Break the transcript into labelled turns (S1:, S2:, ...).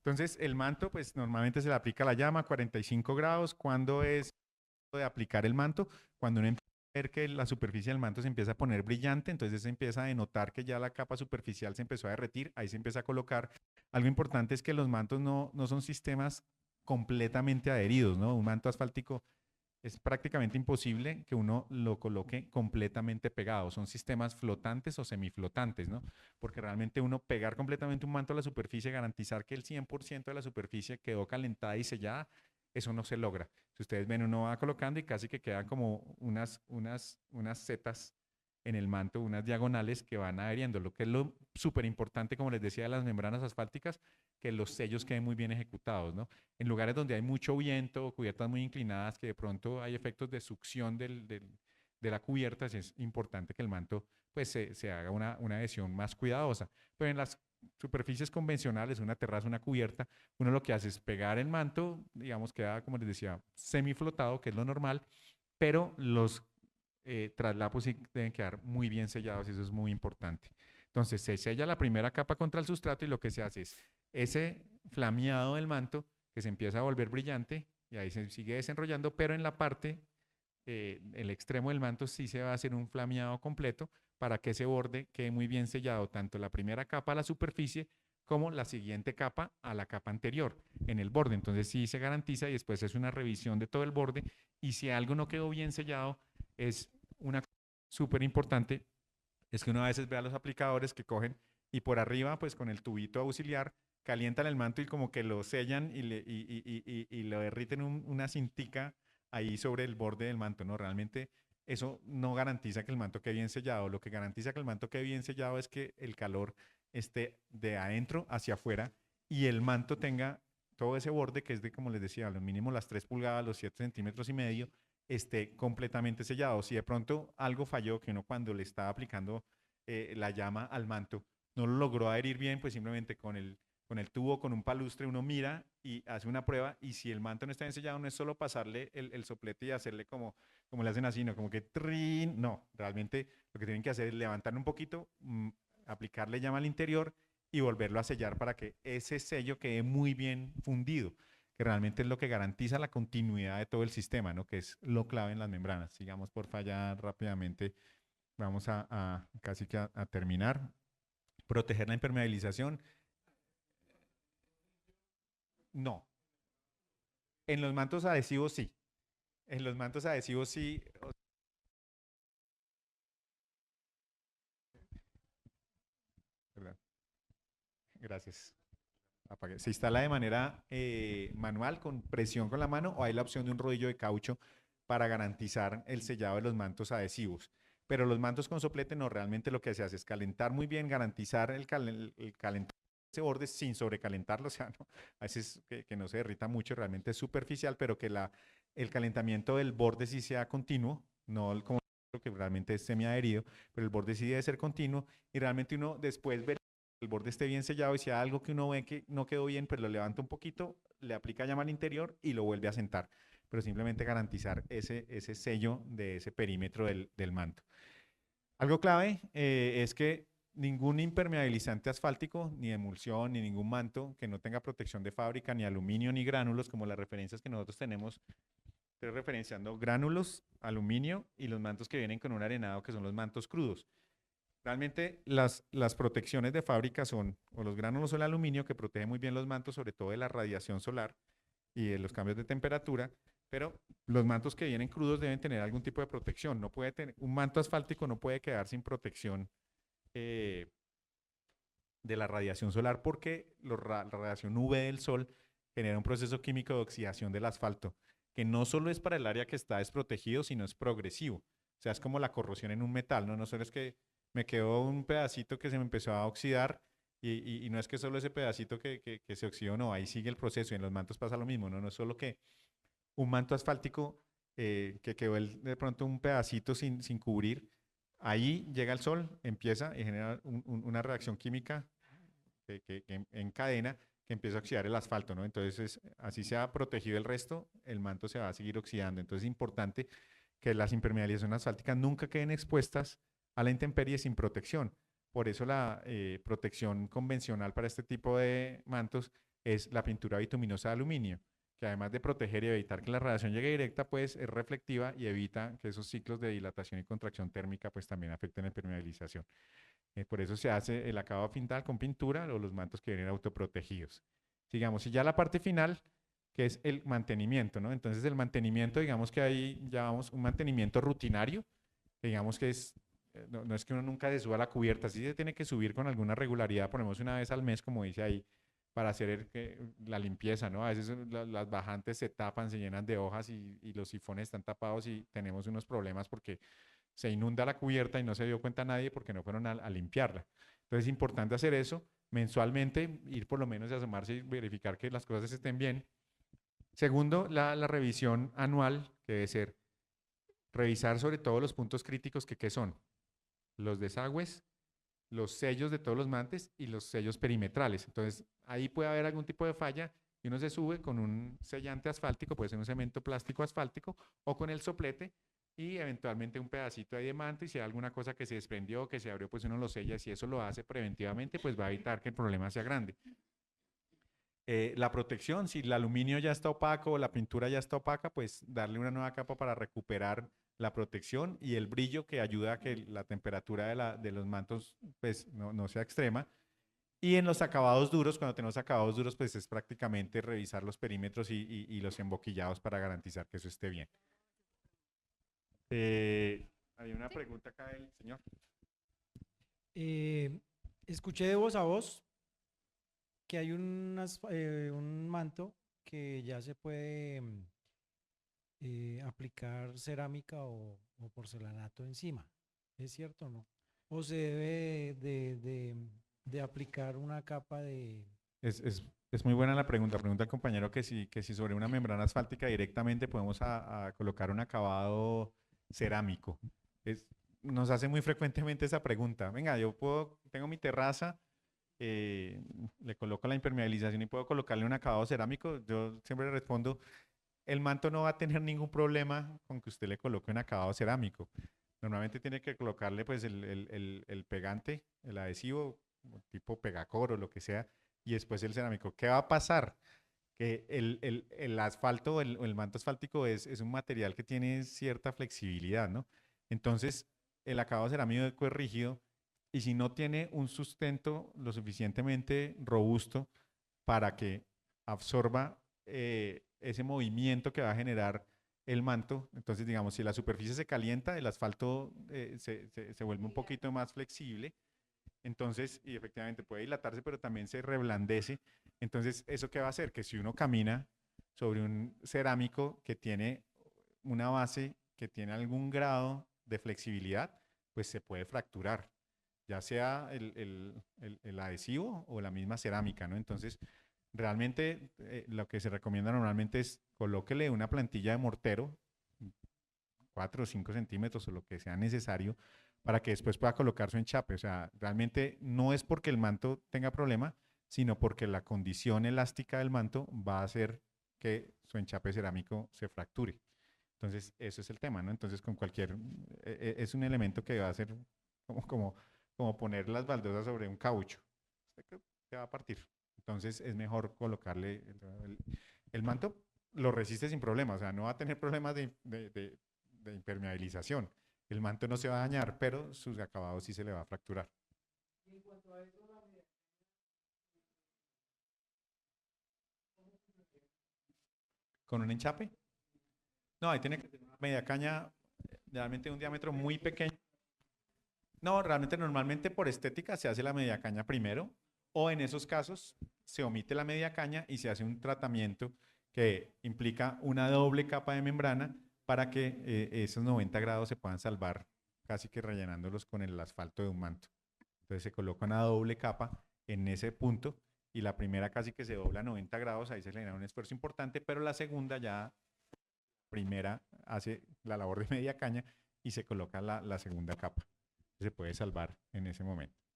S1: Entonces, el manto, pues normalmente se le aplica la llama a 45 grados. ¿Cuándo es de aplicar el manto? Cuando uno empieza a ver que la superficie del manto se empieza a poner brillante, entonces se empieza a denotar que ya la capa superficial se empezó a derretir, ahí se empieza a colocar. Algo importante es que los mantos no son sistemas completamente adheridos, ¿no? Un manto asfáltico es prácticamente imposible que uno lo coloque completamente pegado. Son sistemas flotantes o semiflotantes, ¿no? Porque realmente uno pegar completamente un manto a la superficie, garantizar que el 100% de la superficie quedó calentada y sellada, eso no se logra. Si ustedes ven, uno va colocando y casi que quedan como unas setas en el manto, unas diagonales que van adheriendo, lo que es lo súper importante, como les decía, de las membranas asfálticas, que los sellos queden muy bien ejecutados, ¿no? En lugares donde hay mucho viento, cubiertas muy inclinadas, que de pronto hay efectos de succión de la cubierta, es importante que el manto pues se haga una adhesión más cuidadosa. Pero en las superficies convencionales, una terraza, una cubierta, uno lo que hace es pegar el manto, digamos, queda, como les decía, semiflotado, que es lo normal, pero los traslapos sí deben quedar muy bien sellados y eso es muy importante. Entonces se sella la primera capa contra el sustrato y lo que se hace es ese flameado del manto que se empieza a volver brillante y ahí se sigue desenrollando, pero en la parte, el extremo del manto sí se va a hacer un flameado completo para que ese borde quede muy bien sellado, tanto la primera capa a la superficie como la siguiente capa a la capa anterior en el borde. Entonces sí se garantiza y después es una revisión de todo el borde y si algo no quedó bien sellado, es una cosa súper importante, es que uno a veces ve a los aplicadores que cogen y por arriba, pues con el tubito auxiliar, calientan el manto y como que lo sellan y lo derriten una cintica ahí sobre el borde del manto, ¿no? Realmente eso no garantiza que el manto quede bien sellado. Lo que garantiza que el manto quede bien sellado es que el calor esté de adentro hacia afuera y el manto tenga todo ese borde que es de, como les decía, lo mínimo las 3 pulgadas, los 7 centímetros y medio, esté completamente sellado. Si de pronto algo falló, que uno cuando le estaba aplicando la llama al manto no lo logró adherir bien, pues simplemente con el tubo, con un palustre, uno mira y hace una prueba y si el manto no está bien sellado, no es solo pasarle el soplete y hacerle como le hacen así, no como que trin, no, realmente lo que tienen que hacer es levantar un poquito, aplicarle llama al interior y volverlo a sellar para que ese sello quede muy bien fundido, que realmente es lo que garantiza la continuidad de todo el sistema, ¿no? Que es lo clave en las membranas. Sigamos por fallar rápidamente. Vamos a casi que a terminar. Proteger la impermeabilización. No. En los mantos adhesivos sí. En los mantos adhesivos sí. Perdón. Gracias. Apague. Se instala de manera manual con presión con la mano o hay la opción de un rodillo de caucho para garantizar el sellado de los mantos adhesivos. Pero los mantos con soplete no, realmente lo que se hace es calentar muy bien, garantizar el calentar ese borde sin sobrecalentarlo, o sea, no, a veces que no se derrita mucho, realmente es superficial, pero que el calentamiento del borde sí sea continuo, no como que realmente es semiadherido, pero el borde sí debe ser continuo y realmente uno después ve el borde esté bien sellado y si hay algo que uno ve que no quedó bien, pues lo levanta un poquito, le aplica llama al interior y lo vuelve a sentar. Pero simplemente garantizar ese sello de ese perímetro del manto. Algo clave es que ningún impermeabilizante asfáltico, ni emulsión, ni ningún manto que no tenga protección de fábrica, ni aluminio, ni gránulos, como las referencias que nosotros tenemos, estoy referenciando gránulos, aluminio y los mantos que vienen con un arenado, que son los mantos crudos. Realmente las protecciones de fábrica son o los gránulos o el aluminio que protege muy bien los mantos, sobre todo de la radiación solar y de los cambios de temperatura, pero los mantos que vienen crudos deben tener algún tipo de protección. No puede tener, un manto asfáltico no puede quedar sin protección eh, de la radiación solar porque la radiación UV del sol genera un proceso químico de oxidación del asfalto, que no solo es para el área que está desprotegido, sino es progresivo. O sea, es como la corrosión en un metal, ¿no? No solo es que me quedó un pedacito que se me empezó a oxidar y no es que solo ese pedacito que se oxidó, no, ahí sigue el proceso y en los mantos pasa lo mismo, ¿no? No es solo que un manto asfáltico que quedó de pronto un pedacito sin cubrir, ahí llega el sol, empieza y genera una reacción química que encadena que empieza a oxidar el asfalto, ¿no? Entonces, así se ha protegido el resto, el manto se va a seguir oxidando. Entonces, es importante que las impermeabilizaciones asfálticas nunca queden expuestas a la intemperie sin protección. Por eso la protección convencional para este tipo de mantos es la pintura bituminosa de aluminio, que además de proteger y evitar que la radiación llegue directa, pues es reflectiva y evita que esos ciclos de dilatación y contracción térmica pues también afecten la impermeabilización. Por eso se hace el acabado final con pintura o los mantos que vienen autoprotegidos. Sigamos, y ya la parte final, que es el mantenimiento, ¿no? Entonces el mantenimiento, digamos que ahí ya vamos, un mantenimiento rutinario, que digamos que es, no es que uno nunca se suba a la cubierta, sí se tiene que subir con alguna regularidad, ponemos una vez al mes, como dice ahí, para hacer la limpieza, ¿no? A veces las bajantes se tapan, se llenan de hojas y los sifones están tapados y tenemos unos problemas porque se inunda la cubierta y no se dio cuenta nadie porque no fueron a limpiarla. Entonces es importante hacer eso mensualmente, ir por lo menos a asomarse y verificar que las cosas estén bien. Segundo, la revisión anual, que debe ser revisar sobre todo los puntos críticos que son los desagües, los sellos de todos los mantes y los sellos perimetrales. Entonces, ahí puede haber algún tipo de falla y uno se sube con un sellante asfáltico, puede ser un cemento plástico asfáltico o con el soplete y eventualmente un pedacito ahí de manto y si hay alguna cosa que se desprendió, que se abrió, pues uno lo sella y si eso lo hace preventivamente, pues va a evitar que el problema sea grande. La protección, si el aluminio ya está opaco o la pintura ya está opaca, pues darle una nueva capa para recuperar la protección y el brillo que ayuda a que la temperatura de los mantos pues, no sea extrema. Y en los acabados duros, cuando tenemos acabados duros, pues es prácticamente revisar los perímetros y los emboquillados para garantizar que eso esté bien. Hay una pregunta acá del señor.
S2: Escuché de voz a voz que hay un manto que ya se puede aplicar cerámica o porcelanato encima. ¿Es cierto o no? ¿O se debe de aplicar una capa de...
S1: Es muy buena la pregunta. Pregunta al compañero que si sobre una membrana asfáltica directamente podemos a colocar un acabado cerámico. Nos hace muy frecuentemente esa pregunta. Venga, tengo mi terraza, le coloco la impermeabilización y puedo colocarle un acabado cerámico. Yo siempre respondo, el manto no va a tener ningún problema con que usted le coloque un acabado cerámico. Normalmente tiene que colocarle pues el pegante, el adhesivo, tipo pegacor o lo que sea, y después el cerámico. ¿Qué va a pasar? Que el asfalto o el manto asfáltico es un material que tiene cierta flexibilidad, ¿no? Entonces, el acabado cerámico es rígido y si no tiene un sustento lo suficientemente robusto para que absorba ese movimiento que va a generar el manto, entonces digamos, si la superficie se calienta, el asfalto se vuelve un poquito más flexible, entonces, y efectivamente puede dilatarse, pero también se reblandece. Entonces, ¿eso qué va a hacer? Que si uno camina sobre un cerámico que tiene una base que tiene algún grado de flexibilidad, pues se puede fracturar, ya sea el adhesivo o la misma cerámica, ¿no? Entonces, realmente lo que se recomienda normalmente es colóquele una plantilla de mortero, 4 o 5 centímetros o lo que sea necesario para que después pueda colocar su enchape. O sea, realmente no es porque el manto tenga problema, sino porque la condición elástica del manto va a hacer que su enchape cerámico se fracture. Entonces, eso es el tema, ¿no? Entonces, con cualquier, es un elemento que va a ser como poner las baldosas sobre un caucho. Se va a partir. Entonces, es mejor colocarle el manto, lo resiste sin problema, o sea, no va a tener problemas de impermeabilización. El manto no se va a dañar, pero sus acabados sí se le va a fracturar. ¿Con un enchape? No, ahí tiene que tener una media caña, realmente un diámetro muy pequeño. No, realmente normalmente por estética se hace la media caña primero, o en esos casos se omite la media caña y se hace un tratamiento que implica una doble capa de membrana para que esos 90 grados se puedan salvar casi que rellenándolos con el asfalto de un manto. Entonces se coloca una doble capa en ese punto y la primera casi que se dobla a 90 grados, ahí se le da un esfuerzo importante, pero la segunda ya, primera hace la labor de media caña y se coloca la segunda capa. Se puede salvar en ese momento.